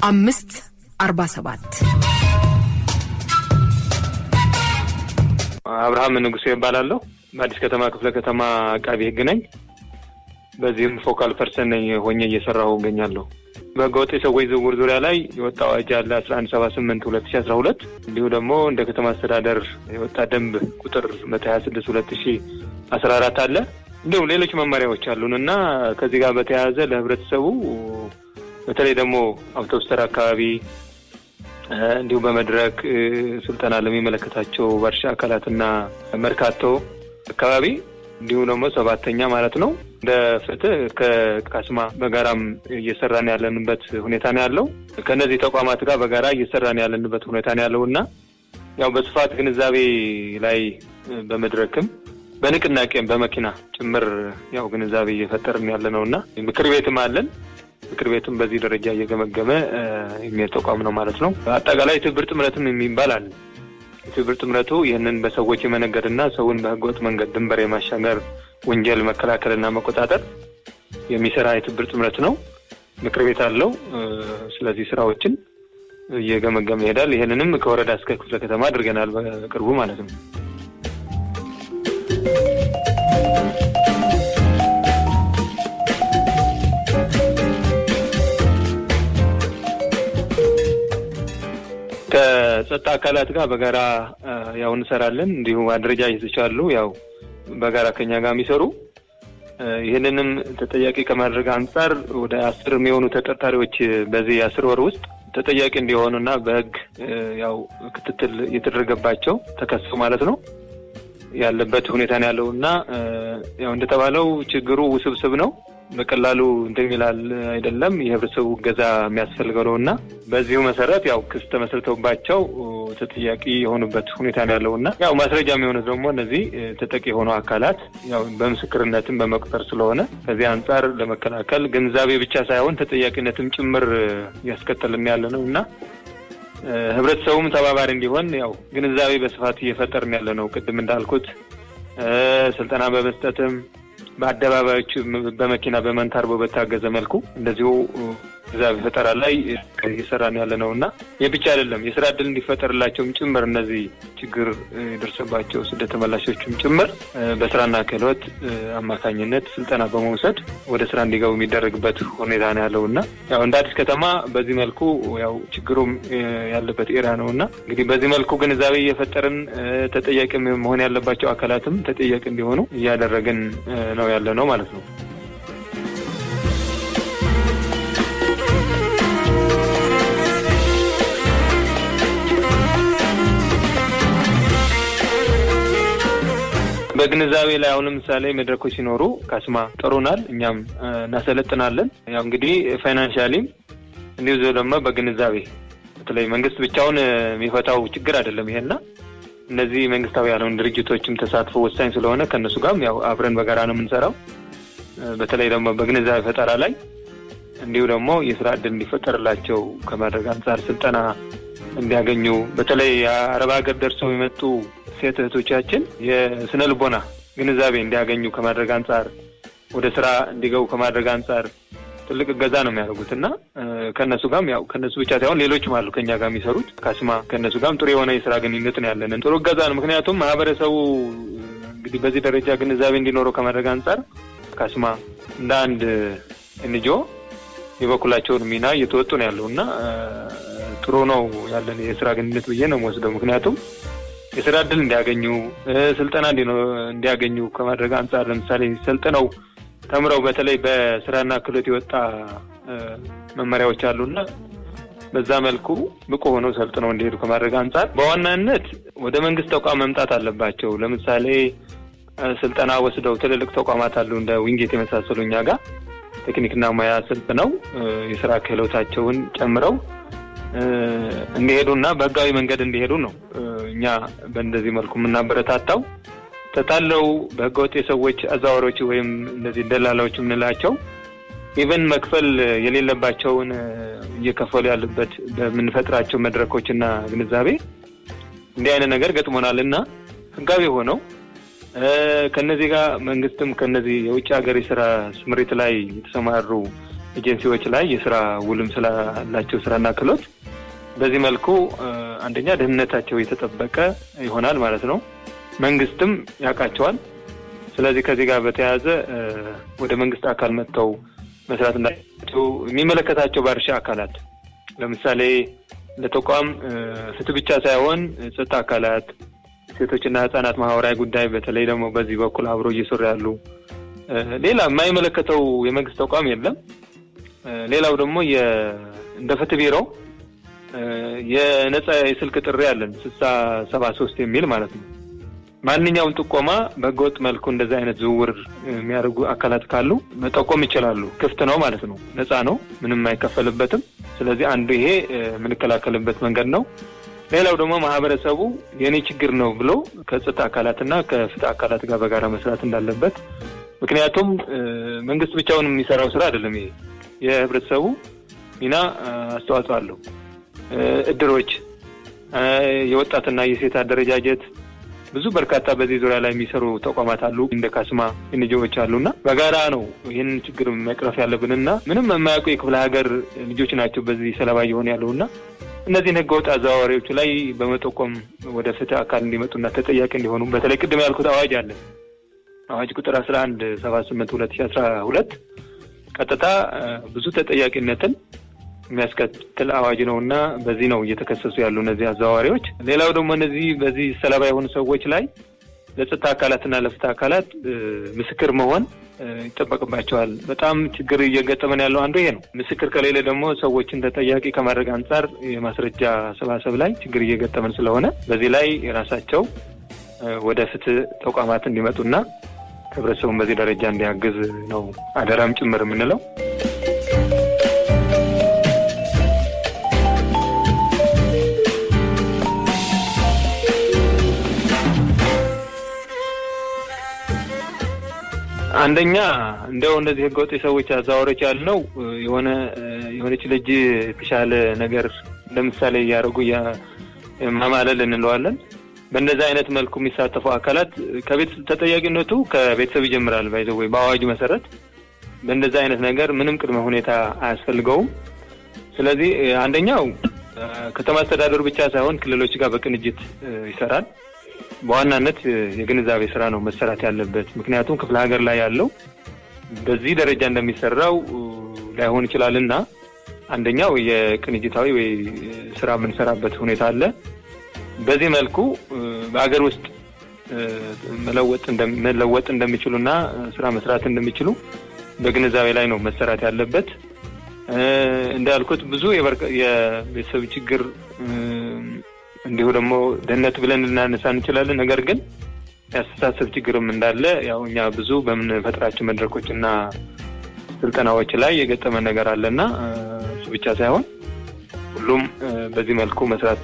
547 አብርሃም ንጉሴ ይባላል። በአዲስ ከተማ ክፍለ ከተማ አቃቢ ሕግ ነኝ። በዚህም ፎካል ፐርሰን ሆኜ እየሰራሁ እገኛለሁ። በህገወጥ የሰዎች ዝውውር ዙሪያ ላይ የወጣው አዋጅ አለ 1178/2012 እንዲሁ ደግሞ እንደ ከተማ አስተዳደር የወጣ ደንብ ቁጥር 126/2014 አለ። እንዲሁም ሌሎች መመሪያዎች አሉንና ከዚህ ጋር በተያያዘ ለህብረተሰቡ በተለይ ደግሞ አውቶቡስ ተራ አካባቢ እንዲሁ በመድረክ ስልጠና ለሚመለከታቸው ባርሻ አካላትና መርካቶ አካባቢ እንዲሁ ደግሞ ሰባተኛ ማለት ነው ለፍትህ ከካስማ በጋራም እየሰራን ያለንበት ሁኔታ ነው ያለው። ከነዚህ ተቋማት ጋር በጋራ እየሰራን ያለንበት ሁኔታ ነው ያለውና ያው በስፋት ግንዛቤ ላይ በመድረክም በንቅናቄም በመኪና ጭምር ያው ግንዛቤ እየፈጠርን ያለነውና ምክር ቤትም አለን። ምክር ቤቱም በዚህ ደረጃ እየገመገመ የሚተቋም ነው ማለት ነው። አጠቃላይ ትብብር ጥምረትም የሚባል አለ። ትብብር ጥምረቱ ይህንን በሰዎች የመነገድና ሰውን በህገወጥ መንገድ ድንበር የማሻገር ወንጀል መከላከልና መቆጣጠር የሚሰራ የትብብር ጥምረት ነው። ምክር ቤት አለው። ስለዚህ ስራዎችን እየገመገመ ይሄዳል። ይሄንንም ከወረዳ እስከ ክፍለ ከተማ አድርገናል በቅርቡ ማለት ነው። ከጸጥታ አካላት ጋር በጋራ ያው እንሰራለን። እንዲሁ አደረጃጀቶች አሉ ያው በጋራ ከኛ ጋር የሚሰሩ። ይሄንንም ተጠያቂ ከማድረግ አንፃር ወደ 10 የሚሆኑ ተጠርጣሪዎች በዚህ 10 ወር ውስጥ ተጠያቂ እንዲሆኑና በህግ ያው ክትትል እየተደረገባቸው ተከሰሱ ማለት ነው ያለበት ሁኔታ ነው ያለውና ያው እንደተባለው ችግሩ ውስብስብ ነው። በቀላሉ እንደሚላል አይደለም። የህብረተሰቡ ገዛ የሚያስፈልገው ነውና በዚሁ መሰረት ያው ክስ ተመስርተውባቸው ተጠያቂ የሆኑበት ሁኔታ ነው ያለውና ያው ማስረጃ የሚሆኑት ደግሞ እነዚህ ተጠቂ የሆኑ አካላት ያው በምስክርነትም በመቁጠር ስለሆነ ከዚህ አንፃር ለመከላከል ግንዛቤ ብቻ ሳይሆን ተጠያቂነትም ጭምር ያስከተልን ያለነውና ህብረተሰቡም ተባባሪ እንዲሆን ያው ግንዛቤ በስፋት እየፈጠርን ያለነው ቅድም እንዳልኩት ስልጠና በመስጠትም በአደባባዮች በመኪና በመንታርቦ በታገዘ መልኩ እንደዚሁ ግንዛቤ ፈጠራ ላይ እየሰራን ያለነውና የብቻ አይደለም የስራ ዕድል እንዲፈጠርላቸውም ጭምር እነዚህ ችግር ደርሰባቸው ስደት ተመላሾችም ጭምር በስራና ክህሎት አማካኝነት ስልጠና በመውሰድ ወደ ስራ እንዲገቡ የሚደረግበት ሁኔታ ነው ያለውና ያው እንደ አዲስ ከተማ በዚህ መልኩ ያው ችግሩም ያለበት ኤሪያ ነውና እንግዲህ በዚህ መልኩ ግንዛቤ እየፈጠርን ተጠያቂ መሆን ያለባቸው አካላትም ተጠያቂ እንዲሆኑ እያደረግን ነው ያለነው ማለት ነው። በግንዛቤ ላይ አሁን ለምሳሌ መድረኮች ሲኖሩ ካስማ ጠሩናል፣ እኛም እናሰለጥናለን። ያው እንግዲህ ፋይናንሻሊም እንዲሁ ደግሞ በግንዛቤ በተለይ መንግስት ብቻውን የሚፈታው ችግር አይደለም ይሄና እነዚህ መንግስታዊ ያልሆኑ ድርጅቶችም ተሳትፎ ወሳኝ ስለሆነ ከነሱ ጋርም ያው አብረን በጋራ ነው የምንሰራው። በተለይ ደግሞ በግንዛቤ ፈጠራ ላይ እንዲሁ ደግሞ የስራ ዕድል እንዲፈጠርላቸው ከማድረግ አንፃር ስልጠና እንዲያገኙ በተለይ የአረብ ሀገር ደርሰው የመጡ ሴት እህቶቻችን የስነ ልቦና ግንዛቤ እንዲያገኙ ከማድረግ አንፃር ወደ ስራ እንዲገቡ ከማድረግ አንፃር ትልቅ እገዛ ነው የሚያደርጉትና ከነሱ ጋርም ያው ከነሱ ብቻ ሳይሆን ሌሎችም አሉ ከኛ ጋር የሚሰሩት ካስማ ከነሱ ጋርም ጥሩ የሆነ የስራ ግንኙነት ነው ያለን። ጥሩ እገዛ ነው። ምክንያቱም ማህበረሰቡ እንግዲህ በዚህ ደረጃ ግንዛቤ እንዲኖረው ከማድረግ አንፃር ካስማ እንደ አንድ ኤንጂኦ የበኩላቸውን ሚና እየተወጡ ነው ያለውና ጥሩ ነው ያለን የስራ ግንኙነት ብዬ ነው የምወስደው። ምክንያቱም የስራ ዕድል እንዲያገኙ ስልጠና እንዲያገኙ ከማድረግ አንፃር ለምሳሌ ሰልጥነው ተምረው በተለይ በስራና ክህሎት የወጣ መመሪያዎች አሉና በዛ መልኩ ብቁ ሆነው ሰልጥነው እንዲሄዱ ከማድረግ አንፃር በዋናነት ወደ መንግስት ተቋም መምጣት አለባቸው። ለምሳሌ ስልጠና ወስደው ትልልቅ ተቋማት አሉ እንደ ዊንጌት የመሳሰሉ እኛ ጋር ቴክኒክና ሙያ ሰልጥነው የስራ ክህሎታቸውን ጨምረው እንዲሄዱና በህጋዊ መንገድ እንዲሄዱ ነው እኛ በእንደዚህ መልኩ የምናበረታታው። ተጣለው በህገወጥ የሰዎች አዛዋሪዎች ወይም እንደዚህ ደላላዎች የምንላቸው ኢቨን መክፈል የሌለባቸውን እየከፈሉ ያሉበት በምንፈጥራቸው መድረኮችና ግንዛቤ እንዲህ አይነት ነገር ገጥሞናልና ህጋዊ ሆነው ከነዚህ ጋር መንግስትም ከነዚህ የውጭ ሀገር የሥራ ስምሪት ላይ የተሰማሩ ኤጀንሲዎች ላይ የሥራ ውልም ስላላቸው ስራና ክህሎት በዚህ መልኩ አንደኛ ደህንነታቸው የተጠበቀ ይሆናል ማለት ነው። መንግስትም ያውቃቸዋል። ስለዚህ ከዚህ ጋር በተያያዘ ወደ መንግስት አካል መጥተው መስራት እንዳይችሉ የሚመለከታቸው ባርሻ አካላት ለምሳሌ ለተቋም ፍትህ ብቻ ሳይሆን ጸጥታ አካላት፣ ሴቶችና ህፃናት ማህበራዊ ጉዳይ በተለይ ደግሞ በዚህ በኩል አብሮ እየሰሩ ያሉ ሌላ የማይመለከተው የመንግስት ተቋም የለም። ሌላው ደግሞ እንደ ፍትህ ቢሮ የነጻ የስልክ ጥሪ አለን 6073 የሚል ማለት ነው። ማንኛውም ጥቆማ በህገወጥ መልኩ እንደዚህ አይነት ዝውውር የሚያደርጉ አካላት ካሉ መጠቆም ይችላሉ። ክፍት ነው ማለት ነው። ነጻ ነው፣ ምንም አይከፈልበትም። ስለዚህ አንዱ ይሄ የምንከላከልበት መንገድ ነው። ሌላው ደግሞ ማህበረሰቡ የኔ ችግር ነው ብሎ ከጸጥታ አካላትና ከፍትህ አካላት ጋር በጋራ መስራት እንዳለበት። ምክንያቱም መንግስት ብቻውን የሚሰራው ስራ አይደለም። ይሄ የህብረተሰቡ ሚና አስተዋጽኦ አለው። እድሮች፣ የወጣትና የሴት አደረጃጀት ብዙ በርካታ በዚህ ዙሪያ ላይ የሚሰሩ ተቋማት አሉ። እንደ ካስማ ንጆች አሉና በጋራ ነው ይሄን ችግር መቅረፍ ያለብንና ምንም የማያውቁ የክፍለ ሀገር ልጆች ናቸው በዚህ ሰለባ እየሆኑ ያለውና እነዚህን ህገወጥ አዘዋዋሪዎች ላይ በመጠቆም ወደ ፍትህ አካል እንዲመጡና ተጠያቂ እንዲሆኑ በተለይ ቅድም ያልኩት አዋጅ አለ። አዋጅ ቁጥር 1178/2012 ቀጥታ ብዙ ተጠያቂነትን የሚያስከትል አዋጅ ነውና በዚህ ነው እየተከሰሱ ያሉ እነዚህ አዘዋዋሪዎች። ሌላው ደግሞ እነዚህ በዚህ ሰለባ የሆኑ ሰዎች ላይ ለጸጥታ አካላትና ለፍትህ አካላት ምስክር መሆን ይጠበቅባቸዋል። በጣም ችግር እየገጠመን ያለው አንዱ ይሄ ነው። ምስክር ከሌለ ደግሞ ሰዎችን ተጠያቂ ከማድረግ አንጻር የማስረጃ ሰባሰብ ላይ ችግር እየገጠመን ስለሆነ በዚህ ላይ የራሳቸው ወደ ፍትህ ተቋማት እንዲመጡና ህብረተሰቡን በዚህ ደረጃ እንዲያግዝ ነው አደራም ጭምር የምንለው። አንደኛ እንደው እንደዚህ ህገወጥ ሰዎች አዛወሮች ያልነው የሆነች ልጅ ተሻለ ነገር ለምሳሌ ያረጉ ማማለል እንለዋለን። በእንደዛ አይነት መልኩ የሚሳተፉ አካላት ከቤት ተጠያቂነቱ ከቤተሰብ ይጀምራል። ባይዘው በአዋጅ መሰረት በእንደዛ አይነት ነገር ምንም ቅድመ ሁኔታ አያስፈልገውም። ስለዚህ አንደኛው ከተማ አስተዳደሩ ብቻ ሳይሆን ክልሎች ጋር በቅንጅት ይሰራል። በዋናነት የግንዛቤ ስራ ነው መሰራት ያለበት። ምክንያቱም ክፍለ ሀገር ላይ ያለው በዚህ ደረጃ እንደሚሰራው ላይሆን ይችላልና አንደኛው የቅንጅታዊ ወይ ስራ የምንሰራበት ሁኔታ አለ። በዚህ መልኩ በአገር ውስጥ መለወጥ እንደሚችሉና ስራ መስራት እንደሚችሉ በግንዛቤ ላይ ነው መሰራት ያለበት። እንዳልኩት ብዙ የቤተሰብ ችግር እንዲሁ ደግሞ ደህንነት ብለን ልናነሳ እንችላለን። ነገር ግን ያስተሳሰብ ችግርም እንዳለ ያው እኛ ብዙ በምንፈጥራቸው መድረኮችና ስልጠናዎች ላይ የገጠመ ነገር አለና እሱ ብቻ ሳይሆን ሁሉም በዚህ መልኩ መስራት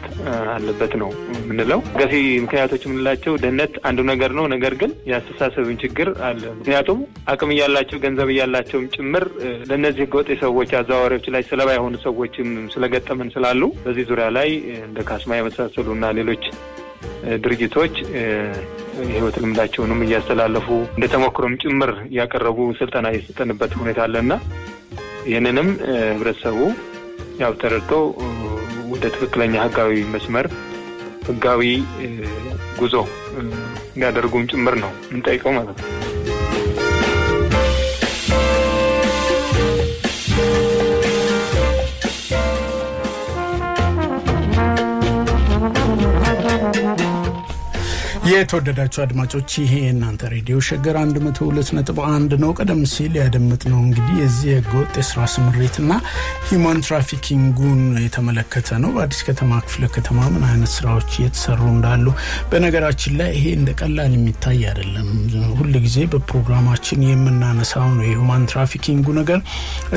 አለበት ነው የምንለው። ገፊ ምክንያቶች የምንላቸው ደህንነት አንዱ ነገር ነው። ነገር ግን ያስተሳሰብን ችግር አለ። ምክንያቱም አቅም ያላቸው ገንዘብ ያላቸውም ጭምር ለነዚህ ህገወጥ ሰዎች አዘዋዋሪዎች ላይ ሰለባ የሆኑ ሰዎችም ስለገጠመን ስላሉ በዚህ ዙሪያ ላይ እንደ ካስማ የመሳሰሉና ሌሎች ድርጅቶች የህይወት ልምዳቸውንም እያስተላለፉ እንደተሞክሮም ጭምር ያቀረቡ ስልጠና እየሰጠንበት ሁኔታ አለና ይህንንም ህብረተሰቡ ያው ተረድቶ ወደ ትክክለኛ ህጋዊ መስመር ህጋዊ ጉዞ እንዲያደርጉም ጭምር ነው እንጠይቀው ማለት ነው። የተወደዳችሁ አድማጮች ይሄ እናንተ ሬዲዮ ሸገር 102.1 ነው። ቀደም ሲል ያደመጥነው እንግዲህ የዚህ ህገወጥ የስራ ስምሪትና ሂውማን ትራፊኪንጉን የተመለከተ ነው። በአዲስ ከተማ ክፍለ ከተማ ምን አይነት ስራዎች እየተሰሩ እንዳሉ በነገራችን ላይ ይሄ እንደቀላል የሚታይ አይደለም። ሁሉ ጊዜ በፕሮግራማችን የምናነሳው ነው። የሂውማን ትራፊኪንጉ ነገር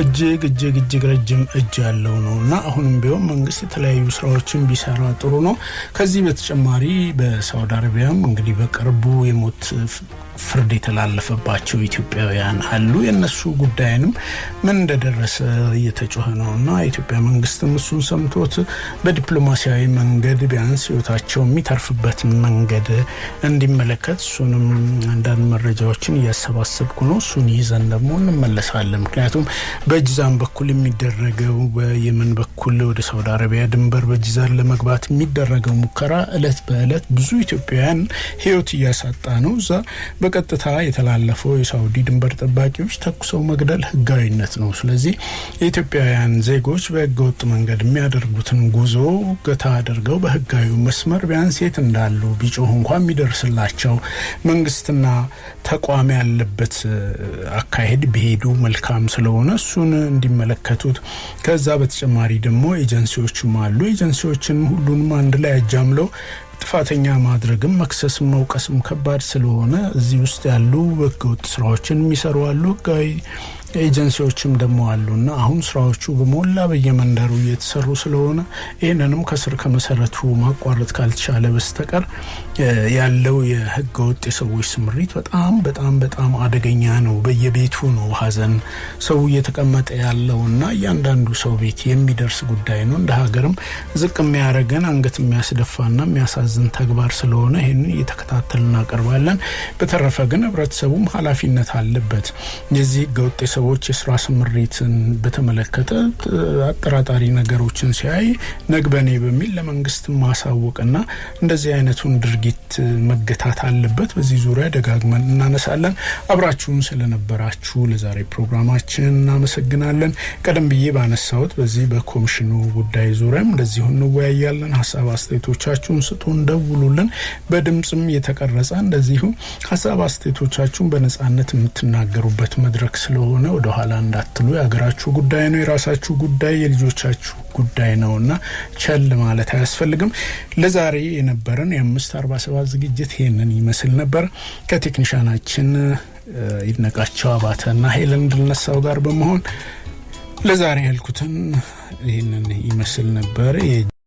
እጅግ ረጅም እጅ ያለው ነውና አሁንም ቢሆን መንግስት የተለያዩ ስራዎችን ቢሰራ ጥሩ ነው። ከዚህ በተጨማሪ በሳውዲ አረቢያ እንግዲህ በቅርቡ የሞት ፍርድ የተላለፈባቸው ኢትዮጵያውያን አሉ። የነሱ ጉዳይንም ምን እንደደረሰ እየተጮኸ ነውና የኢትዮጵያ መንግስትም እሱን ሰምቶት በዲፕሎማሲያዊ መንገድ ቢያንስ ህይወታቸው የሚተርፍበት መንገድ እንዲመለከት እሱንም አንዳንድ መረጃዎችን እያሰባሰብኩ ነው። እሱን ይዘን ደግሞ እንመለሳለን። ምክንያቱም በጅዛን በኩል የሚደረገው በየመን በኩል ወደ ሳውዲ አረቢያ ድንበር በጅዛን ለመግባት የሚደረገው ሙከራ እለት በእለት ብዙ ኢትዮጵያውያን ህይወት እያሳጣ ነው። እዛ በቀጥታ የተላለፈው የሳውዲ ድንበር ጠባቂዎች ተኩሰው መግደል ህጋዊነት ነው። ስለዚህ የኢትዮጵያውያን ዜጎች በህገወጥ መንገድ የሚያደርጉትን ጉዞ ገታ አድርገው በህጋዊ መስመር ቢያንስ የት እንዳሉ ቢጮህ እንኳን የሚደርስላቸው መንግስትና ተቋም ያለበት አካሄድ ቢሄዱ መልካም ስለሆነ እሱን እንዲመለከቱት። ከዛ በተጨማሪ ደግሞ ኤጀንሲዎችም አሉ። ኤጀንሲዎችን ሁሉንም አንድ ላይ አጃምለው ጥፋተኛ ማድረግም መክሰስም መውቀስም ከባድ ስለሆነ እዚህ ውስጥ ያሉ ህገወጥ ስራዎችን የሚሰሩ አሉ። ህጋዊ ኤጀንሲዎችም ደግሞ አሉና አሁን ስራዎቹ በሞላ በየመንደሩ እየተሰሩ ስለሆነ ይህንንም ከስር ከመሰረቱ ማቋረጥ ካልተቻለ በስተቀር ያለው የህገወጥ የሰዎች ስምሪት በጣም አደገኛ ነው። በየቤቱ ነው ሀዘን ሰው እየተቀመጠ ያለውና እያንዳንዱ ሰው ቤት የሚደርስ ጉዳይ ነው። እንደ ሀገርም ዝቅ የሚያረገን አንገት የሚያስደፋና የሚያሳዝን ተግባር ስለሆነ ይሄን እየተከታተልን እናቀርባለን። በተረፈ ግን ህብረተሰቡም ኃላፊነት አለበት። የዚህ ህገወጥ ሰዎች የስራ ስምሪትን በተመለከተ አጠራጣሪ ነገሮችን ሲያይ ነግበኔ በሚል ለመንግስት ማሳወቅና እንደዚህ አይነቱን ድርጊት መገታት አለበት። በዚህ ዙሪያ ደጋግመን እናነሳለን። አብራችሁን ስለነበራችሁ ለዛሬ ፕሮግራማችን እናመሰግናለን። ቀደም ብዬ ባነሳሁት በዚህ በኮሚሽኑ ጉዳይ ዙሪያም እንደዚሁ እንወያያለን። ሀሳብ አስተያየቶቻችሁን ስጡን፣ ደውሉልን። በድምጽም የተቀረጸ እንደዚሁ ሀሳብ አስተያየቶቻችሁን በነጻነት የምትናገሩበት መድረክ ስለሆነ ወደ ኋላ እንዳትሉ። የሀገራችሁ ጉዳይ ነው፣ የራሳችሁ ጉዳይ፣ የልጆቻችሁ ጉዳይ ነውና ቸል ማለት አያስፈልግም። ለዛሬ የነበረን የ547 ዝግጅት ይሄንን ይመስል ነበር። ከቴክኒሻናችን ይድነቃቸው አባተና ሄለን ድልነሳው ጋር በመሆን ለዛሬ ያልኩትን ይሄንን ይመስል ነበር።